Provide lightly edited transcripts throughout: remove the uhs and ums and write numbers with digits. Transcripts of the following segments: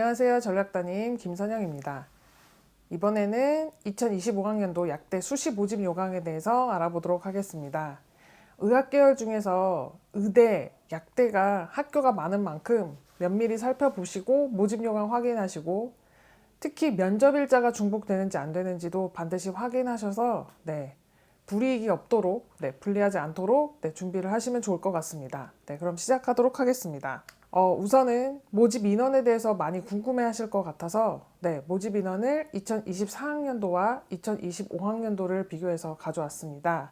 안녕하세요. 전략따님 김선영입니다. 이번에는 2025학년도 약대 수시 모집 요강에 대해서 알아보도록 하겠습니다. 의학계열 중에서 의대, 약대가 학교가 많은 만큼 면밀히 살펴보시고 모집 요강 확인하시고 특히 면접일자가 중복되는지 안 되는지도 반드시 확인하셔서 불이익이 없도록, 불리하지 않도록 준비를 하시면 좋을 것 같습니다. 그럼 시작하도록 하겠습니다. 우선은 모집 인원에 대해서 많이 궁금해 하실 것 같아서 모집 인원을 2024학년도와 2025학년도를 비교해서 가져왔습니다.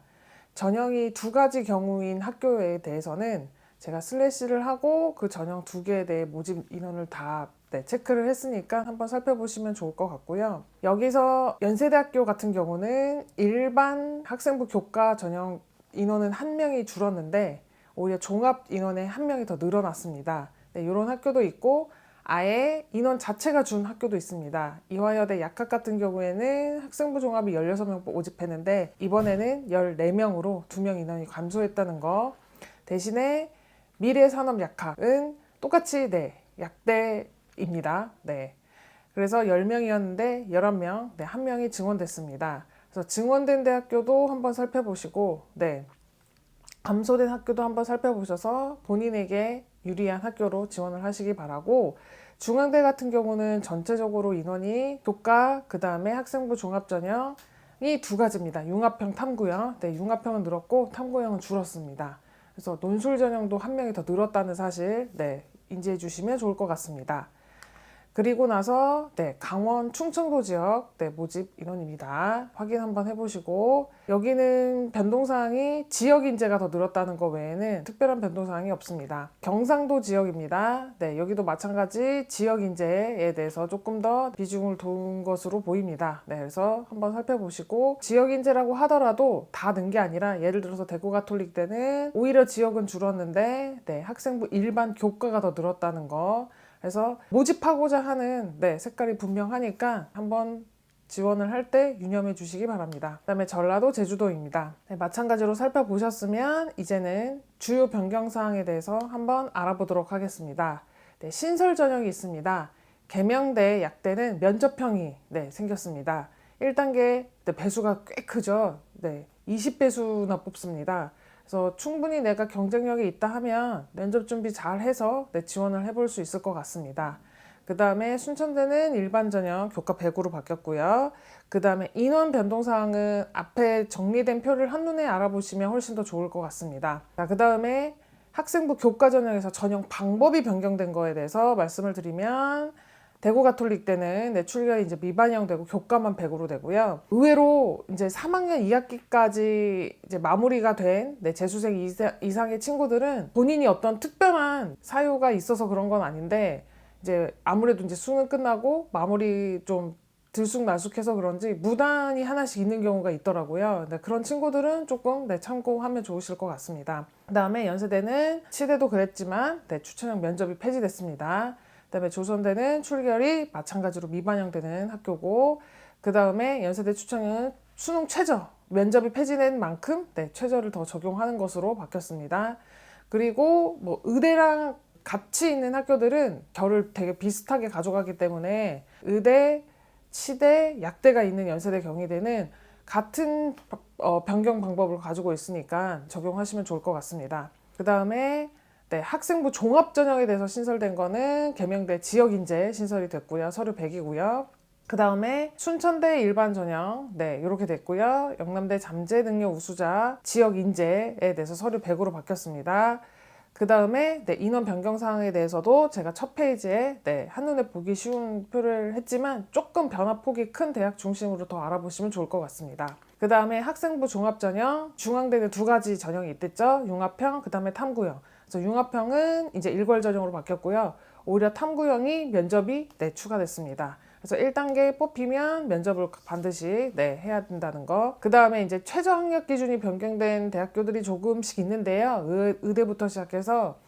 전형이 두 가지 경우인 학교에 대해서는 제가 슬래시를 하고 그 전형 두 개에 대해 모집 인원을 다 체크를 했으니까 한번 살펴보시면 좋을 것 같고요. 여기서 연세대학교 같은 경우는 일반 학생부 교과 전형 인원은 한 명이 줄었는데 오히려 종합 인원에 한 명이 더 늘어났습니다. 이런 학교도 있고 아예 인원 자체가 준 학교도 있습니다. 이화여대 약학 같은 경우에는 학생부 종합이 16명 모집했는데 이번에는 14명으로 2명 인원이 감소했다는 거. 대신에 미래산업약학은 똑같이 약대입니다. 그래서 10명이었는데 11명, 한 명이 증원됐습니다. 그래서 증원된 대학교도 한번 살펴보시고 감소된 학교도 한번 살펴보셔서 본인에게 유리한 학교로 지원을 하시기 바라고, 중앙대 같은 경우는 전체적으로 인원이 교과, 그 다음에 학생부 종합전형이 두 가지입니다. 융합형, 탐구형. 융합형은 늘었고 탐구형은 줄었습니다. 그래서 논술 전형도 한 명이 더 늘었다는 사실 인지해 주시면 좋을 것 같습니다. 그리고 나서 강원 충청도 지역 모집 인원입니다. 확인 한번 해보시고, 여기는 변동사항이 지역 인재가 더 늘었다는 것 외에는 특별한 변동사항이 없습니다. 경상도 지역입니다. 여기도 마찬가지 지역 인재에 대해서 조금 더 비중을 둔 것으로 보입니다. 그래서 한번 살펴보시고, 지역 인재라고 하더라도 다 는 게 아니라 예를 들어서 대구 가톨릭대는 오히려 지역은 줄었는데 학생부 일반 교과가 더 늘었다는 거. 그래서 모집하고자 하는 색깔이 분명하니까 한번 지원을 할 때 유념해 주시기 바랍니다. 그 다음에 전라도 제주도입니다. 마찬가지로 살펴보셨으면 이제는 주요 변경사항에 대해서 한번 알아보도록 하겠습니다. 신설 전형이 있습니다. 계명대, 약대는 면접형이 생겼습니다. 1단계 배수가 꽤 크죠. 20배수나 뽑습니다. 그래서 충분히 내가 경쟁력이 있다 하면 면접 준비 잘 해서 지원을 해볼 수 있을 것 같습니다. 그 다음에 순천대는 일반 전형 교과 100으로 바뀌었고요. 그 다음에 인원 변동사항은 앞에 정리된 표를 한눈에 알아보시면 훨씬 더 좋을 것 같습니다. 그 다음에 학생부 교과 전형에서 전형 방법이 변경된 거에 대해서 말씀을 드리면, 대구 가톨릭 때는 출결이 이제 미반영 되고 교과만 100으로 되고요. 의외로 이제 3학년 2학기까지 이제 마무리가 된 재수생 이상의 친구들은 본인이 어떤 특별한 사유가 있어서 그런 건 아닌데, 이제 아무래도 이제 수능 끝나고 마무리 좀 들쑥날쑥해서 그런지 무단이 하나씩 있는 경우가 있더라고요. 그런 친구들은 조금 참고하면 좋으실 것 같습니다. 그 다음에 연세대는 치대도 그랬지만 추천형 면접이 폐지됐습니다. 그 다음에 조선대는 출결이 마찬가지로 미반영되는 학교고, 그 다음에 연세대 추천은 수능 최저, 면접이 폐지된 만큼 최저를 더 적용하는 것으로 바뀌었습니다. 그리고 뭐 의대랑 같이 있는 학교들은 결을 되게 비슷하게 가져가기 때문에 의대, 치대, 약대가 있는 연세대, 경희대는 같은 변경 방법을 가지고 있으니까 적용하시면 좋을 것 같습니다. 그 다음에 학생부 종합전형에 대해서 신설된 거는 계명대 지역인재 신설이 됐고요. 서류 100이고요. 그 다음에 순천대 일반 전형 이렇게 됐고요. 영남대 잠재 능력 우수자 지역인재에 대해서 서류 100으로 바뀌었습니다. 그 다음에 인원 변경 사항에 대해서도 제가 첫 페이지에 한눈에 보기 쉬운 표를 했지만 조금 변화폭이 큰 대학 중심으로 더 알아보시면 좋을 것 같습니다. 그 다음에 학생부 종합전형, 중앙대는 두 가지 전형이 있댔죠. 융합형, 그 다음에 탐구형. 그래서 융합형은 이제 일괄 전형으로 바뀌었고요. 오히려 탐구형이 면접이 추가됐습니다. 그래서 1단계 뽑히면 면접을 반드시 해야 된다는 거. 그 다음에 이제 최저 학력 기준이 변경된 대학교들이 조금씩 있는데요. 의대부터 시작해서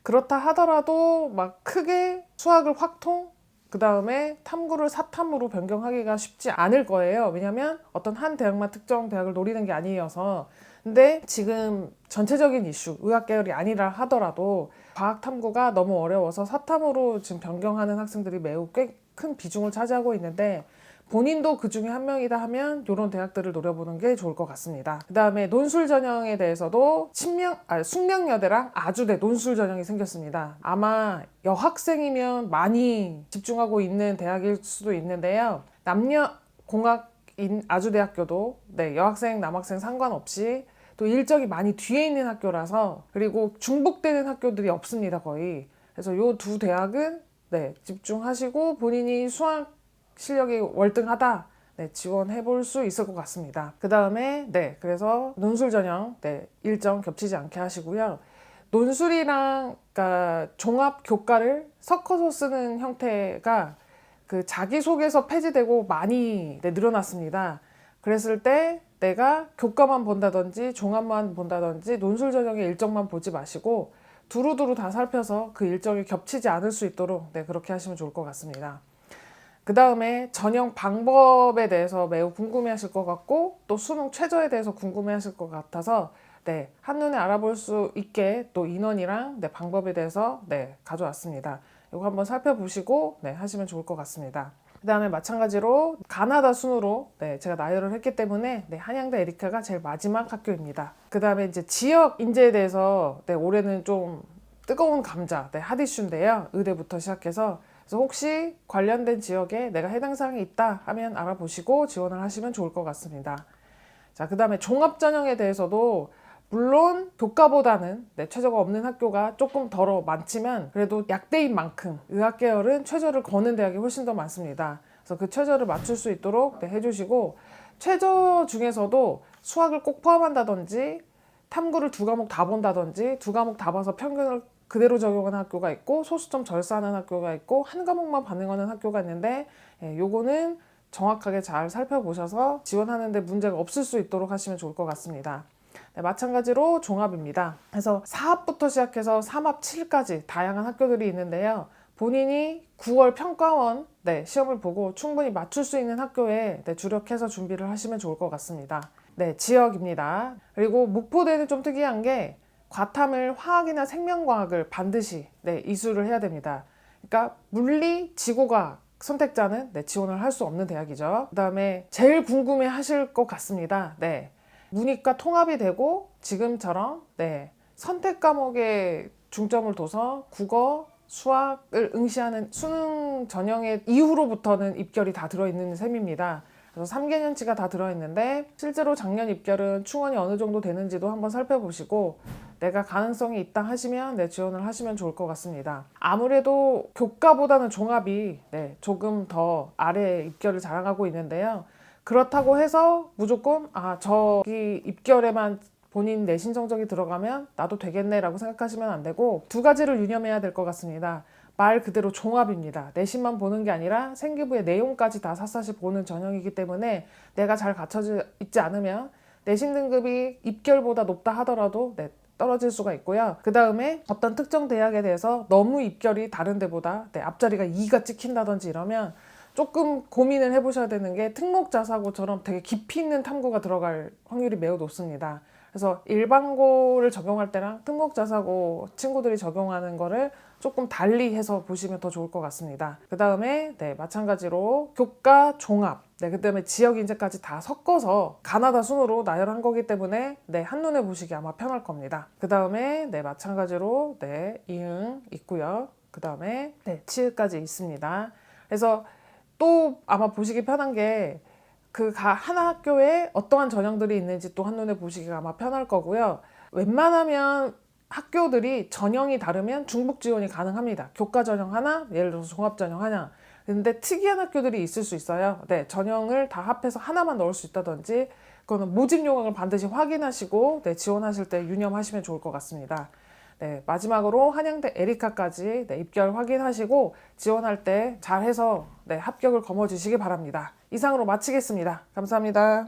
그렇다 하더라도 막 크게 수학을 확통, 그 다음에 탐구를 사탐으로 변경하기가 쉽지 않을 거예요. 왜냐하면 어떤 한 대학만 특정 대학을 노리는 게 아니어서 근데 지금 전체적인 이슈, 의학 계열이 아니라 하더라도 과학 탐구가 너무 어려워서 사탐으로 지금 변경하는 학생들이 매우 꽤 큰 비중을 차지하고 있는데, 본인도 그 중에 한 명이다 하면 이런 대학들을 노려보는 게 좋을 것 같습니다. 그 다음에 논술 전형에 대해서도 숙명여대랑 아주대 논술 전형이 생겼습니다. 아마 여학생이면 많이 집중하고 있는 대학일 수도 있는데요. 남녀 공학인 아주대학교도 여학생 남학생 상관없이 또 일정이 많이 뒤에 있는 학교라서, 그리고 중복되는 학교들이 없습니다, 거의. 그래서 이 두 대학은 집중하시고 본인이 수학 실력이 월등하다, 지원해 볼 수 있을 것 같습니다. 그 다음에 그래서 논술 전형 일정 겹치지 않게 하시고요. 논술이랑 그러니까 종합 교과를 섞어서 쓰는 형태가 그 자기소개서 폐지되고 많이 늘어났습니다. 그랬을 때 내가 교과만 본다든지 종합만 본다든지 논술 전형의 일정만 보지 마시고 두루두루 다 살펴서 그 일정이 겹치지 않을 수 있도록 그렇게 하시면 좋을 것 같습니다. 그 다음에 전형 방법에 대해서 매우 궁금해하실 것 같고, 또 수능 최저에 대해서 궁금해하실 것 같아서 한눈에 알아볼 수 있게 또 인원이랑 방법에 대해서 가져왔습니다. 이거 한번 살펴보시고 하시면 좋을 것 같습니다. 그 다음에 마찬가지로 가나다 순으로 제가 나열을 했기 때문에 한양대 에리카가 제일 마지막 학교입니다. 그 다음에 이제 지역 인재에 대해서 올해는 좀 뜨거운 감자 핫 이슈인데요. 의대부터 시작해서, 그래서 혹시 관련된 지역에 내가 해당 사항이 있다 하면 알아보시고 지원을 하시면 좋을 것 같습니다. 자, 그 다음에 종합 전형에 대해서도 물론 교과보다는 최저가 없는 학교가 조금 덜어 많지만, 그래도 약대인 만큼 의학 계열은 최저를 거는 대학이 훨씬 더 많습니다. 그래서 그 최저를 맞출 수 있도록 해주시고, 최저 중에서도 수학을 꼭 포함한다든지 탐구를 2과목 다 본다든지 2과목 다 봐서 평균을 그대로 적용하는 학교가 있고, 소수점 절사하는 학교가 있고, 한 과목만 반영하는 학교가 있는데, 요거는 정확하게 잘 살펴보셔서 지원하는데 문제가 없을 수 있도록 하시면 좋을 것 같습니다. 마찬가지로 종합입니다. 그래서 4합부터 시작해서 3합 7까지 다양한 학교들이 있는데요. 본인이 9월 평가원 시험을 보고 충분히 맞출 수 있는 학교에 주력해서 준비를 하시면 좋을 것 같습니다. 지역입니다. 그리고 목포대는 좀 특이한 게 과탐을 화학이나 생명과학을 반드시 이수를 해야 됩니다. 그러니까 물리, 지구과학 선택자는 지원을 할 수 없는 대학이죠. 그 다음에 제일 궁금해 하실 것 같습니다. 문이과 통합이 되고 지금처럼 선택 과목에 중점을 둬서 국어, 수학을 응시하는 수능 전형의 이후로부터는 입결이 다 들어있는 셈입니다. 그래서 3개년치가 다 들어있는데, 실제로 작년 입결은 충원이 어느 정도 되는지도 한번 살펴보시고 내가 가능성이 있다 하시면 지원을 하시면 좋을 것 같습니다. 아무래도 교과보다는 종합이 조금 더 아래 입결을 자랑하고 있는데요. 그렇다고 해서 무조건 저기 입결에만 본인 내신 성적이 들어가면 나도 되겠네 라고 생각하시면 안 되고, 두 가지를 유념해야 될 것 같습니다. 말 그대로 종합입니다. 내신만 보는 게 아니라 생기부의 내용까지 다 샅샅이 보는 전형이기 때문에 내가 잘 갖춰져 있지 않으면 내신 등급이 입결보다 높다 하더라도 떨어질 수가 있고요. 그 다음에 어떤 특정 대학에 대해서 너무 입결이 다른 데보다 앞자리가 2가 찍힌다든지 이러면 조금 고민을 해보셔야 되는 게, 특목자사고처럼 되게 깊이 있는 탐구가 들어갈 확률이 매우 높습니다. 그래서 일반고를 적용할 때랑 특목자사고 친구들이 적용하는 거를 조금 달리 해서 보시면 더 좋을 것 같습니다. 그 다음에 마찬가지로 교과, 종합, 그 다음에 지역 인재까지 다 섞어서 가나다 순으로 나열한 거기 때문에 한눈에 보시기 아마 편할 겁니다. 그 다음에 마찬가지로 이응 있고요. 그 다음에 치읓까지 있습니다. 그래서 또 아마 보시기 편한 게 그 한 학교에 어떠한 전형들이 있는지 또 한눈에 보시기가 아마 편할 거고요. 웬만하면 학교들이 전형이 다르면 중복 지원이 가능합니다. 교과 전형 하나, 예를 들어서 종합 전형 하나. 근데 특이한 학교들이 있을 수 있어요. 전형을 다 합해서 하나만 넣을 수 있다든지, 그거는 모집 요강을 반드시 확인하시고 지원하실 때 유념하시면 좋을 것 같습니다. 마지막으로 한양대 에리카까지 입결 확인하시고 지원할 때 잘해서 합격을 거머쥐시기 바랍니다. 이상으로 마치겠습니다. 감사합니다.